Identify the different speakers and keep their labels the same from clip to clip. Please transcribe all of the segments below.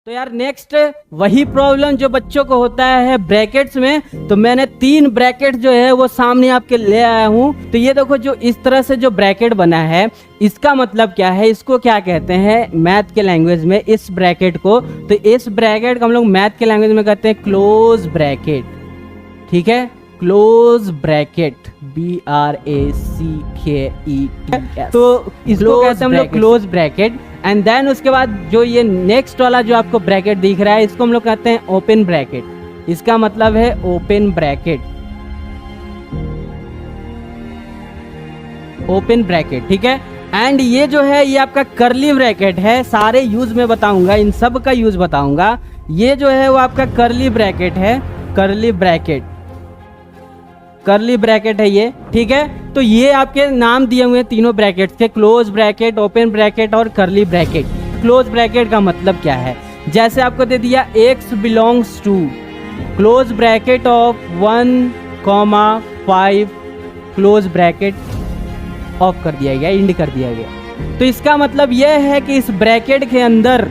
Speaker 1: तो यार नेक्स्ट वही प्रॉब्लम जो बच्चों को होता है ब्रैकेट्स में। तो मैंने 3 ब्रैकेट जो है वो सामने आपके ले आया हूँ। तो ये देखो जो इस तरह से जो ब्रैकेट बना है इसका मतलब क्या है, इसको क्या कहते हैं मैथ के लैंग्वेज में इस ब्रैकेट को। तो इस ब्रैकेट को हम लोग मैथ के लैंग्वेज में कहते हैं क्लोज ब्रैकेट। ठीक है, क्लोज ब्रैकेट BRACKET। तो इसको कहते हैं हम लोग क्लोज ब्रैकेट। एंड देन उसके बाद जो ये नेक्स्ट वाला जो आपको ब्रैकेट दिख रहा है इसको हम लोग कहते हैं ओपन ब्रैकेट। इसका मतलब है ओपन ब्रैकेट, ओपन ब्रैकेट। ठीक है, एंड ये जो है ये आपका कर्ली ब्रैकेट है। सारे यूज में बताऊंगा, इन सब का यूज बताऊंगा। ये जो है वो आपका कर्ली ब्रैकेट है, कर्ली ब्रैकेट, कर्ली ब्रैकेट है ये। ठीक है, तो ये आपके नाम दिए हुए हैं तीनों ब्रैकेट्स के, क्लोज ब्रैकेट, ओपन ब्रैकेट और कर्ली ब्रैकेट। क्लोज ब्रैकेट का मतलब क्या है, जैसे आपको दे दिया x belongs to close bracket of 1,5 close bracket of कर दिया गया, इंड कर दिया गया। तो इसका मतलब यह है कि इस ब्रैकेट के अंदर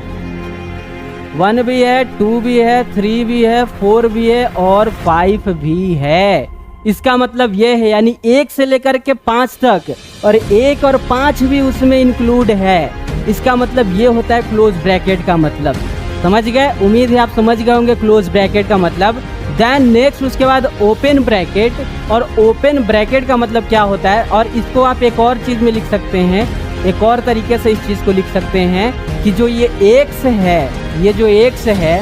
Speaker 1: 1 भी है, 2 भी है, 3 भी है, 4 भी है और 5 भी है। इसका मतलब ये है यानी 1 से लेकर के 5 तक, और 1 और 5 भी उसमें इंक्लूड है। इसका मतलब ये होता है क्लोज ब्रैकेट का मतलब। समझ गए? उम्मीद है आप समझ गए होंगे क्लोज ब्रैकेट का मतलब। देन नेक्स्ट उसके बाद ओपन ब्रैकेट। और ओपन ब्रैकेट का मतलब क्या होता है, और इसको आप एक और चीज़ में लिख सकते हैं, एक और तरीके से इस चीज़ को लिख सकते हैं कि जो ये x है, ये जो x है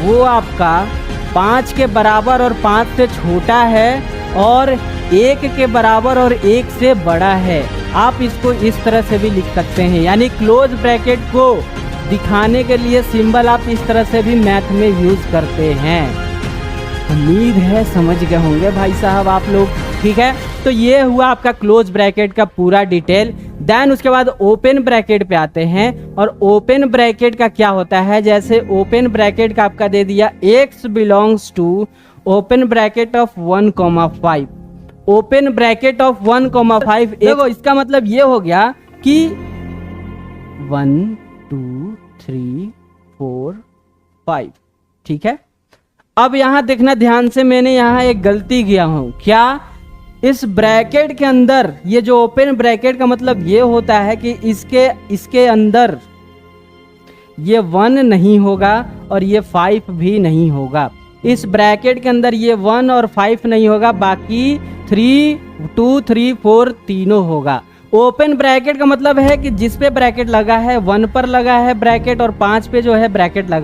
Speaker 1: वो आपका 5 के बराबर और 5 से छोटा है, और 1 के बराबर और 1 से बड़ा है। आप इसको इस तरह से भी लिख सकते हैं, यानी क्लोज ब्रैकेट को दिखाने के लिए सिंबल आप इस तरह से भी मैथ में यूज करते हैं। उम्मीद है समझ गए होंगे भाई साहब आप लोग। ठीक है, तो ये हुआ आपका क्लोज ब्रैकेट का पूरा डिटेल। देन उसके बाद ओपन ब्रैकेट पे आते हैं, और ओपन ब्रैकेट का क्या होता है, जैसे ओपन ब्रैकेट का आपका दे दिया x belongs to open bracket of 1,5 open bracket of 1,5। देखो इसका मतलब ये हो गया कि 1 2 3 4 5। ठीक है, अब यहां देखना ध्यान से, मैंने यहां एक गलती किया हूं। क्या, इस ब्रैकेट के अंदर ये जो ओपन ब्रैकेट का मतलब ये होता है कि इसके अंदर ये 1 नहीं होगा और ये 5 भी नहीं होगा। इस ब्रैकेट के अंदर ये 1 और 5 नहीं होगा, बाकी 3 2 3 4 तीनों होगा। ओपन ब्रैकेट का मतलब है कि जिस पे ब्रैकेट लगा है 1 पर लगा है ब्रैकेट, और 5 पे जो है ब्रैकेट